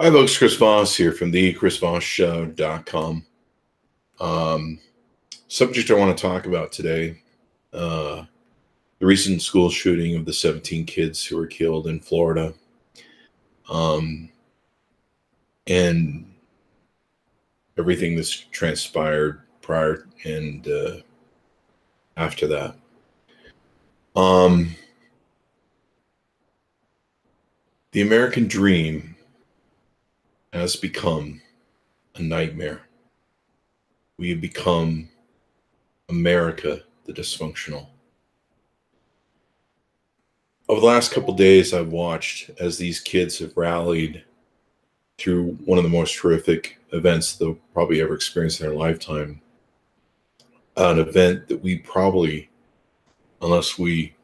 Hi, folks. Chris Voss here from the chrisvossshow.com. Subject I want to talk about today, the recent school shooting of the 17 kids who were killed in Florida, and everything that's transpired prior and after that. The American dream has become a nightmare. We have become America, the dysfunctional. Over the last couple of days, I've watched as these kids have rallied through one of the most horrific events they'll probably ever experience in their lifetime. An event that we probably, unless we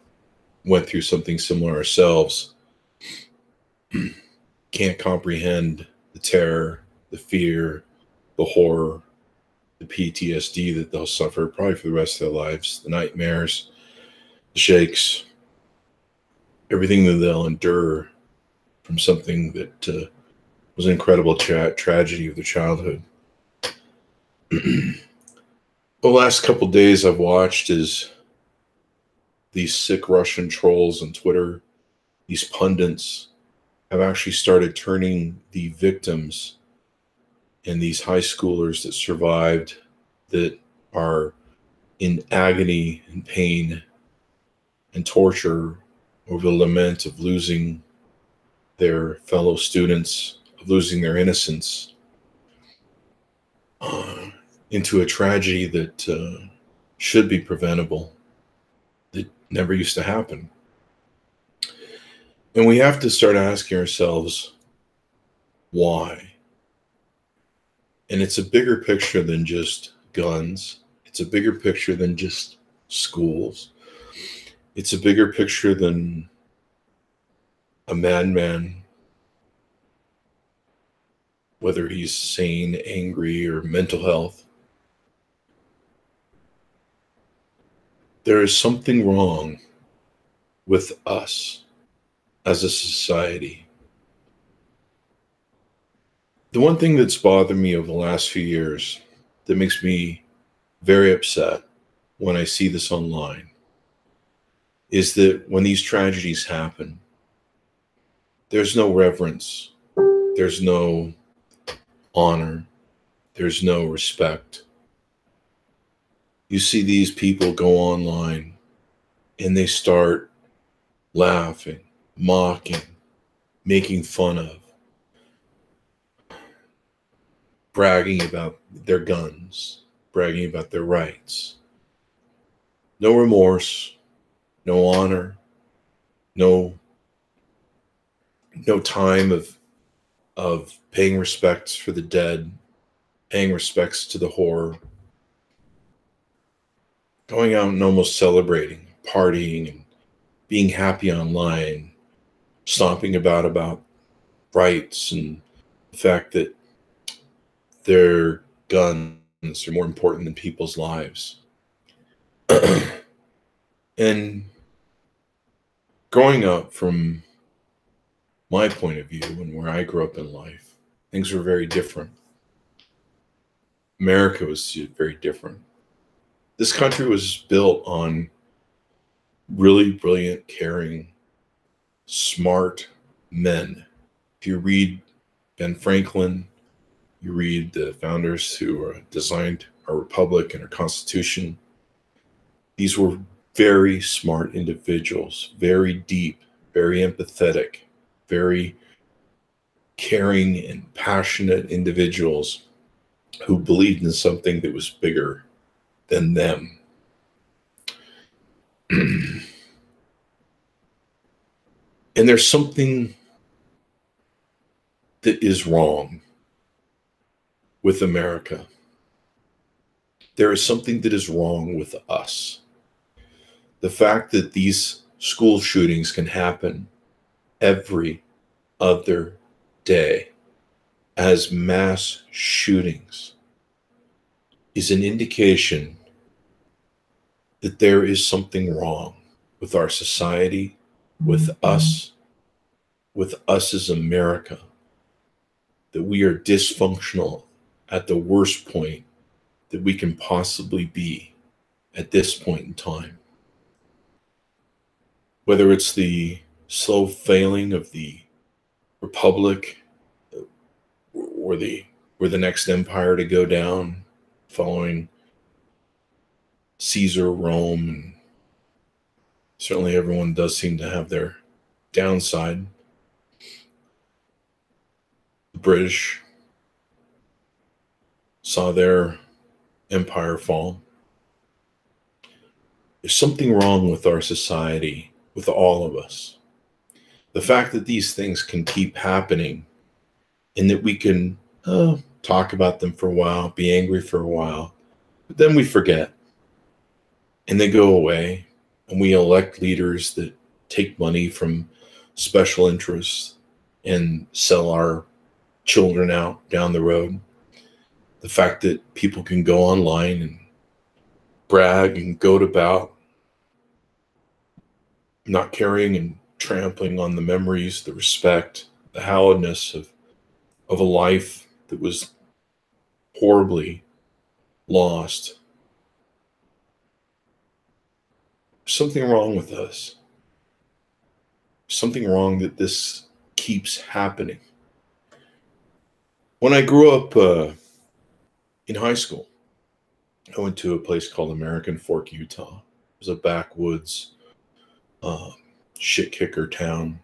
went through something similar ourselves, can't comprehend the terror, the fear, the horror, the PTSD that they'll suffer probably for the rest of their lives, the nightmares, the shakes, everything that they'll endure from something that was an incredible tragedy of their childhood. The last couple of days I've watched as these sick Russian trolls on Twitter, these pundits, have actually started turning the victims and these high schoolers that survived, that are in agony and pain and torture over the lament of losing their fellow students, of losing their innocence, into a tragedy that should be preventable, that never used to happen. And we have to start asking ourselves, why? And it's a bigger picture than just guns. It's a bigger picture than just schools. It's a bigger picture than a madman, whether he's sane, angry, or mental health. There is something wrong with us as a society. The one thing that's bothered me over the last few years that makes me very upset when I see this online is that when these tragedies happen, there's no reverence, there's no honor, there's no respect. You see these people go online and they start laughing, mocking, making fun of, bragging about their guns, bragging about their rights. No remorse, no honor, no time of paying respects for the dead, paying respects to the horror, going out and almost celebrating, partying, and being happy online, stomping about rights and the fact that their guns are more important than people's lives. And growing up, from my point of view and where I grew up in life, things were very different. America was very different. This country was built on really brilliant, caring, smart men. If you read Ben Franklin, you read the founders who designed our republic and our constitution, these were very smart individuals, very deep, very empathetic, very caring and passionate individuals who believed in something that was bigger than them. And there's something that is wrong with America. There is something that is wrong with us. The fact that these school shootings can happen every other day as mass shootings is an indication that there is something wrong with our society, with us as America. that we are dysfunctional at the worst point that we can possibly be at this point in time. Whether it's the slow failing of the Republic or the next empire to go down following Caesar, Rome, and certainly everyone does seem to have their downside. The British saw their empire fall. There's something wrong with our society, with all of us. The fact that these things can keep happening and that we can talk about them for a while, be angry for a while, but then we forget and they go away, and we elect leaders that take money from special interests and sell our children out down the road. The fact that people can go online and brag and goad about, not caring and trampling on the memories, the respect, the hallowedness of a life that was horribly lost. There's something wrong with us. There's something wrong that this keeps happening. When I grew up in high school, I went to a place called American Fork, Utah. It was a backwoods shit kicker town.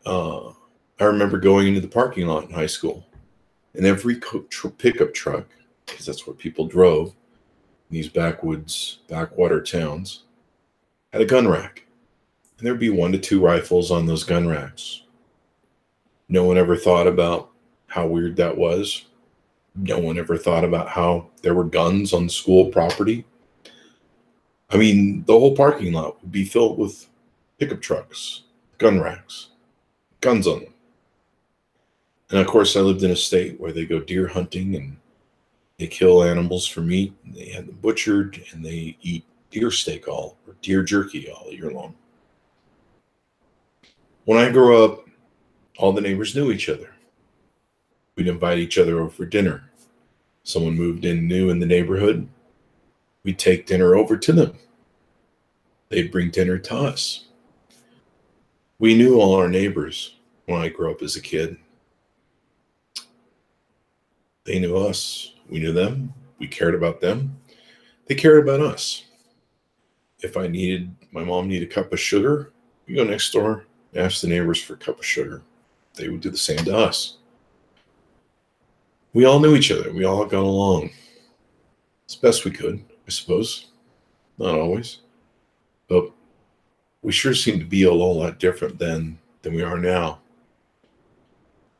I remember going into the parking lot in high school, and every pickup truck, because that's what people drove in these backwoods, backwater towns, had a gun rack. And there'd be 1 to 2 rifles on those gun racks. No one ever thought about how weird that was. No one ever thought about how there were guns on school property. I mean, the whole parking lot would be filled with pickup trucks, gun racks, guns on them. And of course, I lived in a state where they go deer hunting and they kill animals for meat. And they have them butchered and they eat deer steak or deer jerky all year long. When I grew up, all the neighbors knew each other. We'd invite each other over for dinner. Someone moved in new in the neighborhood, we'd take dinner over to them. They'd bring dinner to us. We knew all our neighbors when I grew up as a kid. They knew us. We knew them. We cared about them. They cared about us. If my mom needed a cup of sugar, we go next door, ask the neighbors for a cup of sugar. They would do the same to us. We all knew each other. We all got along as best we could, I suppose. Not always. But we sure seem to be a whole lot different than we are now.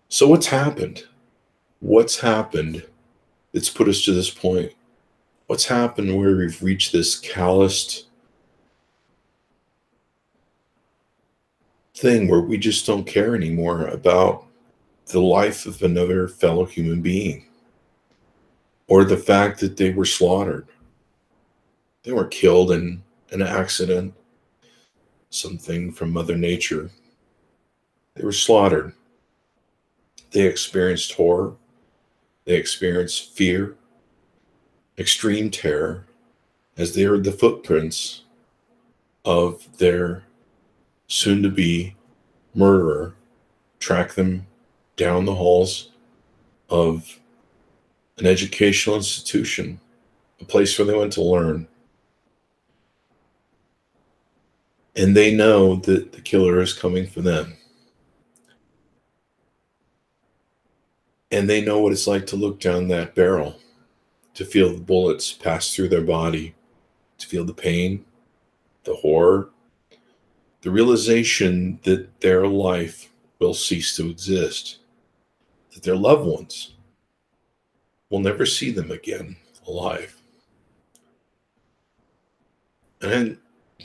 So what's happened? What's happened that's put us to this point? What's happened where we've reached this calloused thing where we just don't care anymore about the life of another fellow human being, or the fact that they were slaughtered? They weren't killed in an accident, something from Mother Nature. They were slaughtered. They experienced horror. They experienced fear, extreme terror, as they heard the footprints of their soon-to-be murderer track them down the halls of an educational institution, a place where they went to learn. And they know that the killer is coming for them. And they know what it's like to look down that barrel, to feel the bullets pass through their body, to feel the pain, the horror, the realization that their life will cease to exist, that their loved ones will never see them again alive. And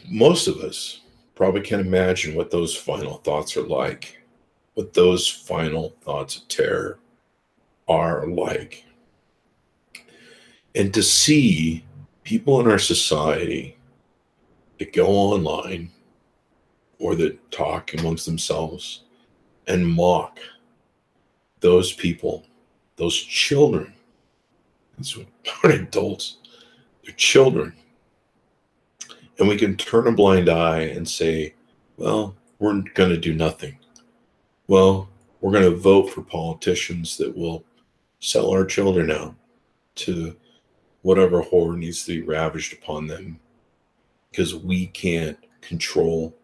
most of us probably can't imagine what those final thoughts are like, what those final thoughts of terror are like. And to see people in our society that go online or that talk amongst themselves and mock those people, those children, these aren't adults, they're children. And we can turn a blind eye and say, well, we're going to do nothing. Well, we're going to vote for politicians that will sell our children out to whatever horror needs to be ravished upon them because we can't control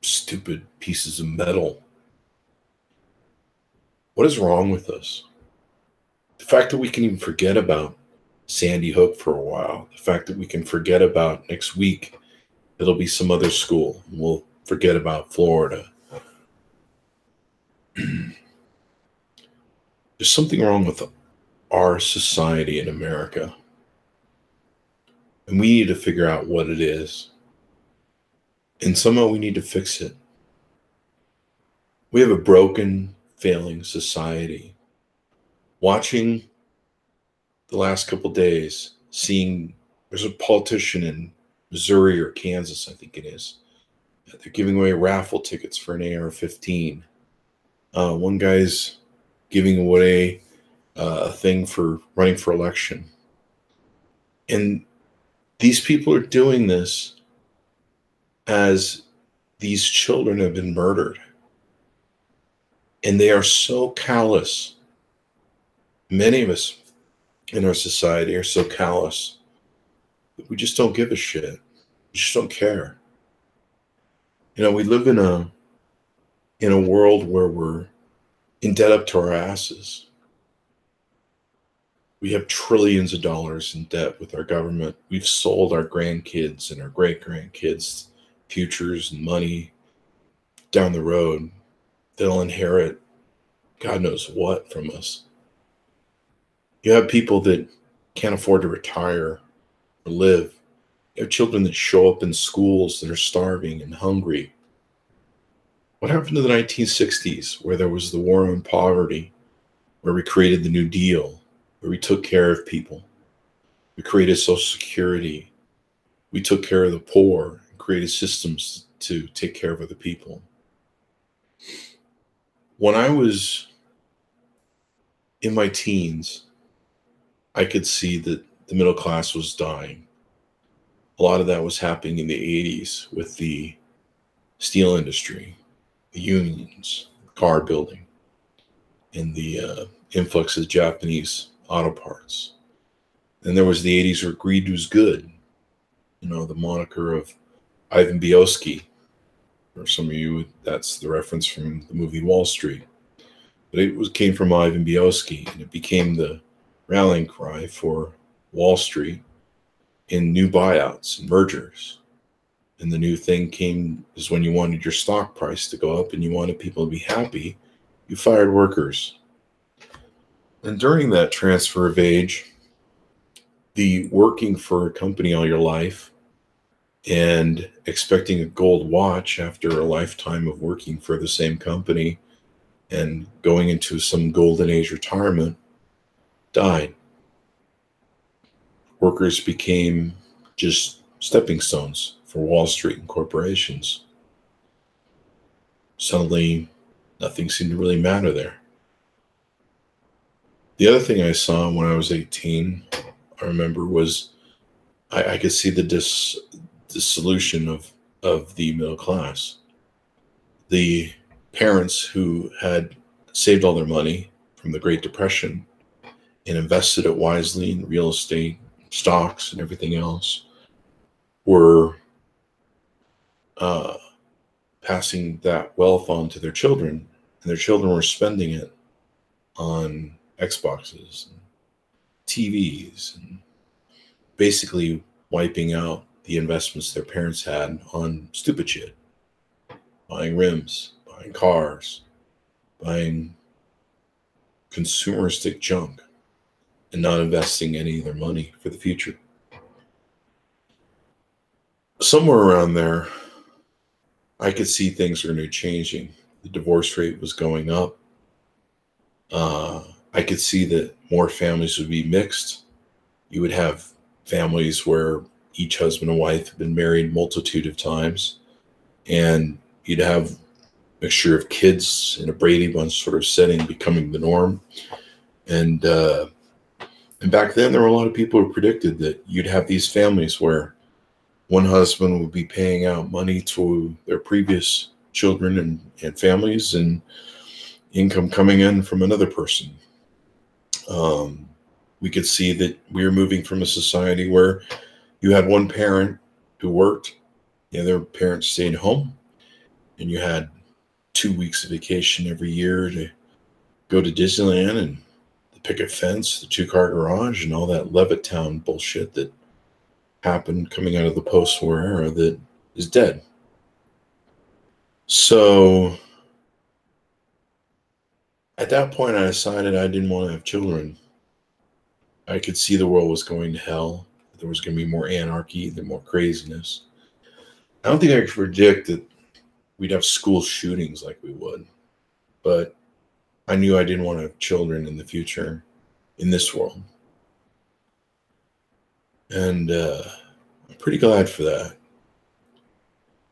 stupid pieces of metal. What is wrong with us? The fact that we can even forget about Sandy Hook for a while, the fact that we can forget about next week, it'll be some other school. We'll forget about Florida. There's something wrong with our society in America. And we need to figure out what it is. And somehow we need to fix it. We have a broken, failing society. Watching the last couple days, seeing there's a politician in Missouri or Kansas, I think it is. They're giving away raffle tickets for an AR-15. One guy's giving away a thing for running for election. And these people are doing this as these children have been murdered. And they are so callous. Many of us in our society are so callous that we just don't give a shit. We just don't care. You know, we live in a world where we're in debt up to our asses. We have trillions of dollars in debt with our government. We've sold our grandkids and our great-grandkids' futures and money down the road. They'll inherit God knows what from us. You have people that can't afford to retire or live. You have children that show up in schools that are starving and hungry. What happened to the 1960s, where there was the war on poverty, where we created the New Deal, where we took care of people? We created Social Security. We took care of the poor and created systems to take care of other people. When I was in my teens, I could see that the middle class was dying. A lot of that was happening in the 80s with the steel industry, the unions, car building, and the influx of Japanese auto parts. Then there was the 80s where greed was good. You know, the moniker of Ivan Bielski. For some of you, that's the reference from the movie Wall Street. But it came from Ivan Bielski, and it became the rallying cry for Wall Street in new buyouts and mergers. And the new thing is when you wanted your stock price to go up and you wanted people to be happy, you fired workers. And during that transfer of age, the working for a company all your life and expecting a gold watch after a lifetime of working for the same company and going into some golden age retirement died. Workers became just stepping stones for Wall Street and corporations. Suddenly, nothing seemed to really matter there. The other thing I saw when I was 18, I remember, was I could see the dissolution of the middle class. The parents who had saved all their money from the Great Depression and invested it wisely in real estate, stocks, and everything else were passing that wealth on to their children, and their children were spending it on Xboxes and TVs and basically wiping out the investments their parents had on stupid shit. Buying rims, buying cars, buying consumeristic junk, and not investing any of their money for the future. Somewhere around there, I could see things were going to be changing. The divorce rate was going up. I could see that more families would be mixed. You would have families where each husband and wife had been married a multitude of times, and you'd have mixture of kids in a Brady Bunch sort of setting becoming the norm. And back then, there were a lot of people who predicted that you'd have these families where one husband would be paying out money to their previous children and families, and income coming in from another person. We could see that we were moving from a society where you had one parent who worked, the other parent stayed home, and you had 2 weeks of vacation every year to go to Disneyland and the picket fence, the 2-car garage, and all that Levittown bullshit that happened coming out of the post-war era that is dead. So at that point, I decided I didn't want to have children. I could see the world was going to hell. There was going to be more anarchy, then more craziness. I don't think I could predict that we'd have school shootings like we would, but I knew I didn't want to have children in the future in this world. And I'm pretty glad for that.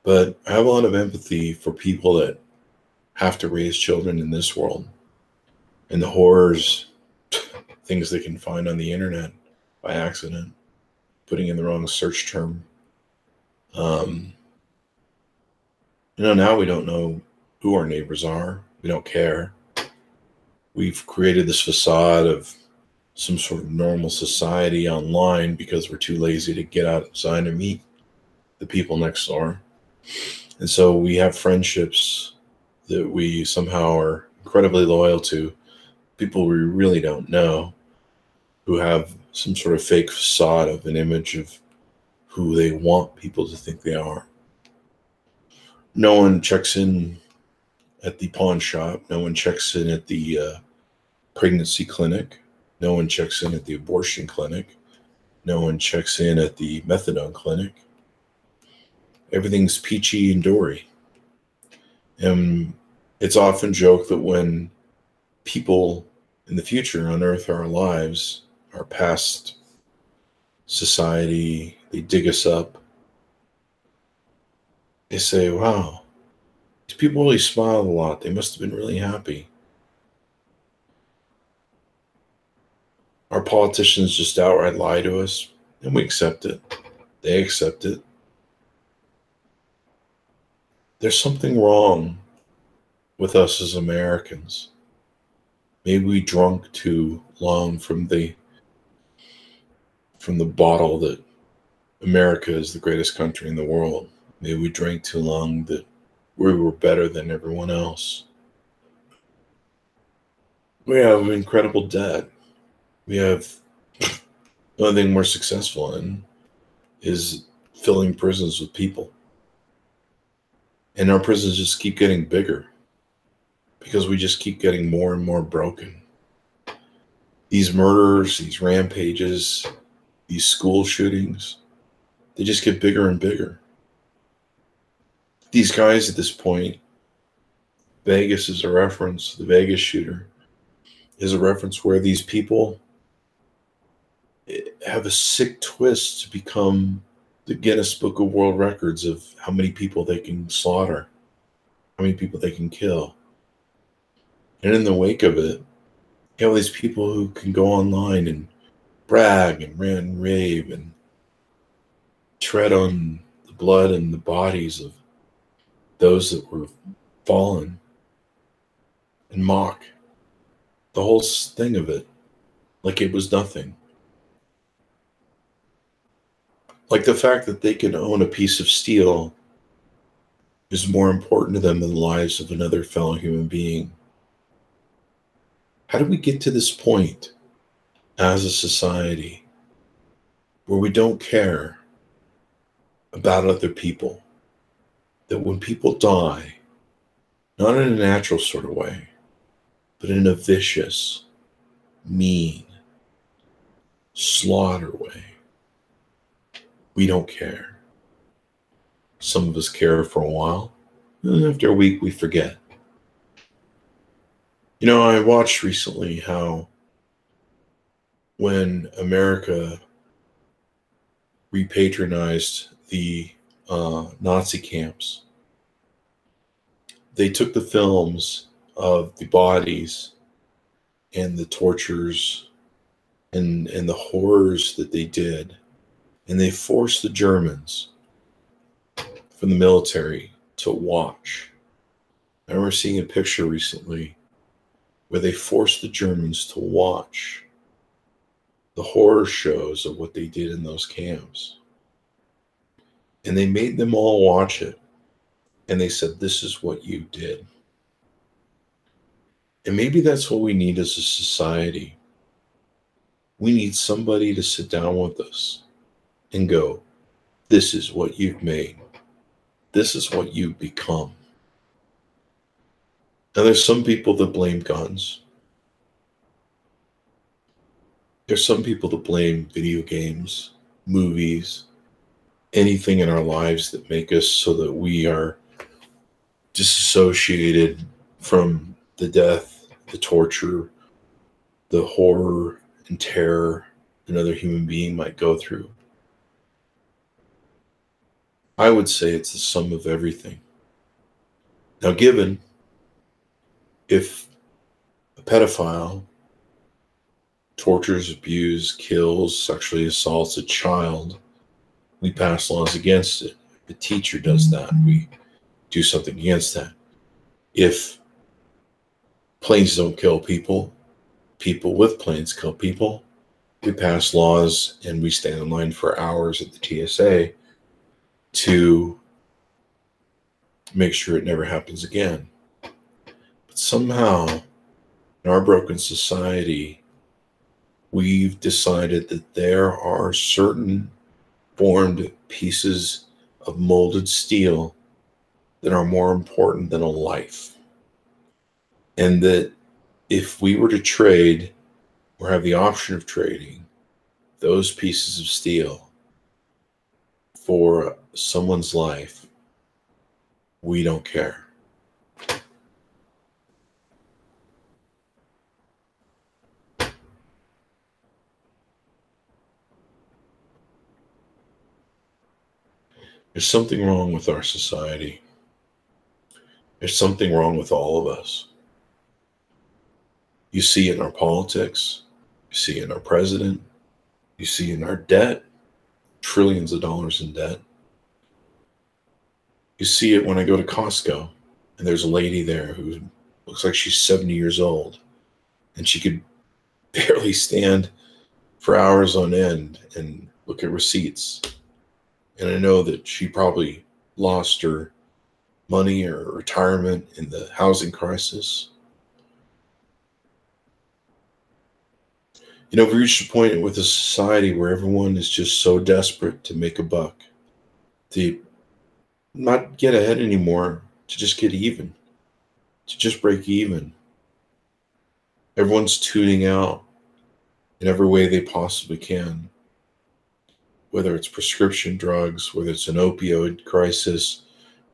But I have a lot of empathy for people that have to raise children in this world and the horrors, things they can find on the internet by accident, putting in the wrong search term. Now we don't know who our neighbors are. We don't care. We've created this facade of some sort of normal society online because we're too lazy to get outside and meet the people next door. And so we have friendships that we somehow are incredibly loyal to, people we really don't know, who have some sort of fake facade of an image of who they want people to think they are. No one checks in at the pawn shop. No one checks in at the pregnancy clinic. No one checks in at the abortion clinic. No one checks in at the methadone clinic. Everything's peachy and dory. And it's often joked that when people in the future unearth our lives, our past society, they dig us up, they say, wow, these people really smiled a lot. They must have been really happy. Our politicians just outright lie to us, and we accept it. They accept it. There's something wrong with us as Americans. Maybe we drunk too long from the bottle that America is the greatest country in the world. Maybe we drank too long that we were better than everyone else. We have incredible debt. We have the only thing we're successful in is filling prisons with people. And our prisons just keep getting bigger because we just keep getting more and more broken. These murders, these rampages, these school shootings, they just get bigger and bigger. These guys at this point, Vegas is a reference, the Vegas shooter is a reference where these people have a sick twist to become the Guinness Book of World Records of how many people they can slaughter, how many people they can kill. And in the wake of it, you have all these people who can go online and brag and rant and rave and tread on the blood and the bodies of those that were fallen and mock the whole thing of it like it was nothing. Like the fact that they can own a piece of steel is more important to them than the lives of another fellow human being. How did we get to this point as a society where we don't care about other people? That when people die, not in a natural sort of way, but in a vicious, mean, slaughter way, we don't care. Some of us care for a while, and after a week we forget. You know, I watched recently how when America repatronized the Nazi camps, they took the films of the bodies and the tortures and the horrors that they did, and they forced the Germans from the military to watch. I remember seeing a picture recently where they forced the Germans to watch the horror shows of what they did in those camps. And they made them all watch it. And they said, this is what you did. And maybe that's what we need as a society. We need somebody to sit down with us and go, this is what you've made. This is what you've become. And there's some people that blame guns. There's some people that blame video games, movies, anything in our lives that make us so that we are disassociated from the death, the torture, the horror and terror another human being might go through. I would say it's the sum of everything. Now, given if a pedophile tortures, abuses, kills, sexually assaults a child, we pass laws against it. If a teacher does that, we do something against that. If planes don't kill people, people with planes kill people, we pass laws and we stand in line for hours at the TSA to make sure it never happens again. But somehow, in our broken society, we've decided that there are certain formed pieces of molded steel that are more important than a life. And that if we were to trade or have the option of trading those pieces of steel for someone's life, we don't care. There's something wrong with our society. There's something wrong with all of us. You see it in our politics. You see it in our president. You see it in our debt, trillions of dollars in debt. You see it when I go to Costco and there's a lady there who looks like she's 70 years old and she could barely stand for hours on end and look at receipts. And I know that she probably lost her money or retirement in the housing crisis. You know, we've reached a point with a society where everyone is just so desperate to make a buck, to not get ahead anymore, to just get even, to just break even. Everyone's tuning out in every way they possibly can, whether it's prescription drugs, whether it's an opioid crisis,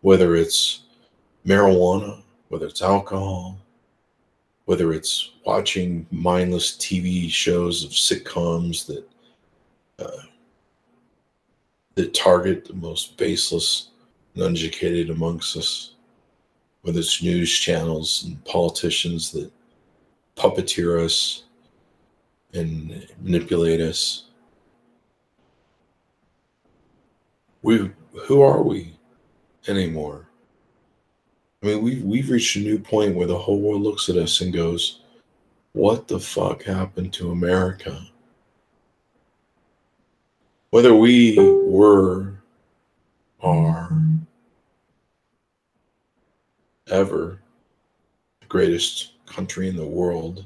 whether it's marijuana, whether it's alcohol, whether it's watching mindless TV shows of sitcoms that target the most baseless and uneducated amongst us, whether it's news channels and politicians that puppeteer us and manipulate us. Who are we anymore? I mean, we've reached a new point where the whole world looks at us and goes, what the fuck happened to America? Whether we were, are, ever the greatest country in the world,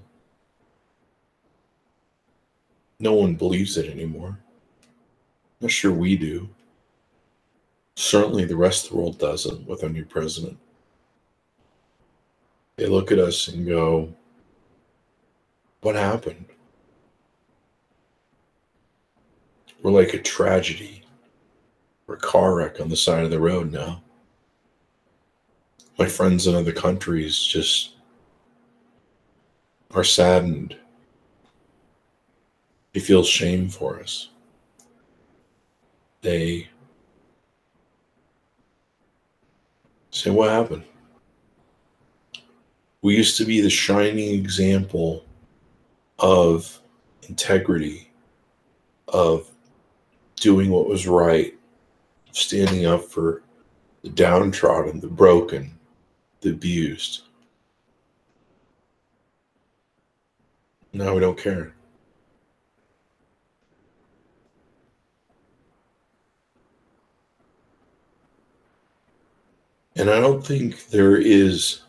no one believes it anymore. I'm not sure we do. Certainly the rest of the world doesn't with our new president. They look at us and go, what happened? We're like a tragedy. We're a car wreck on the side of the road now. My friends in other countries just are saddened. They feel shame for us. They say, what happened? We used to be the shining example of integrity, of doing what was right, standing up for the downtrodden, the broken, the abused. Now we don't care. And I don't think there is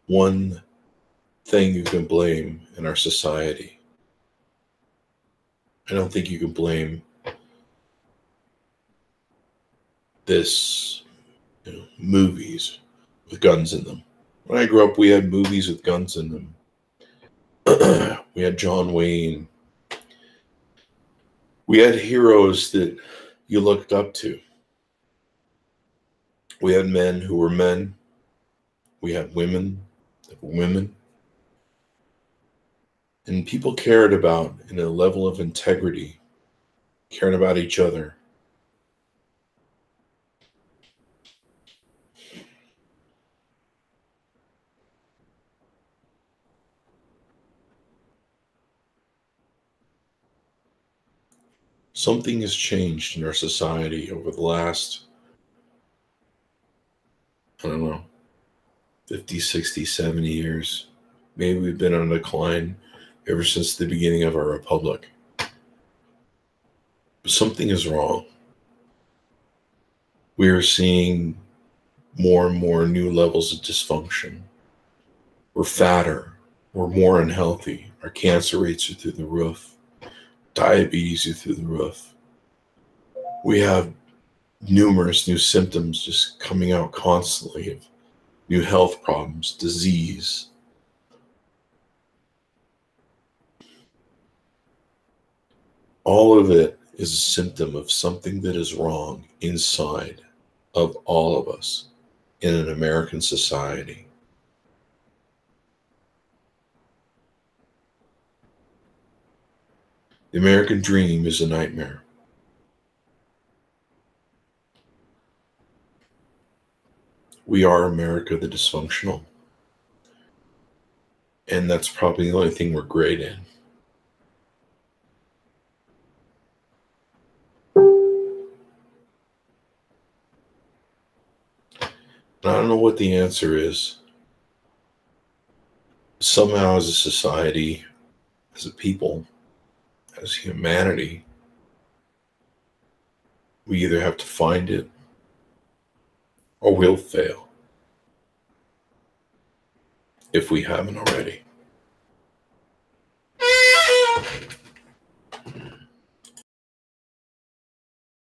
one thing you can blame in our society. I don't think you can blame this, movies with guns in them. When I grew up, we had movies with guns in them. We had John Wayne. We had heroes that you looked up to. We had men who were men. We had women that were women. And people cared about, in a level of integrity, cared about each other. Something has changed in our society over the last, 50, 60, 70 years. Maybe we've been on a decline ever since the beginning of our republic. But something is wrong. We are seeing more and more new levels of dysfunction. We're fatter. We're more unhealthy. Our cancer rates are through the roof. Diabetes is through the roof. We have numerous new symptoms just coming out constantly of new health problems, disease. All of it is a symptom of something that is wrong inside of all of us in an American society. The American dream is a nightmare. We are America the dysfunctional. And that's probably the only thing we're great in. And I don't know what the answer is. Somehow, as a society, as a people, as humanity, we either have to find it or we'll fail if we haven't already.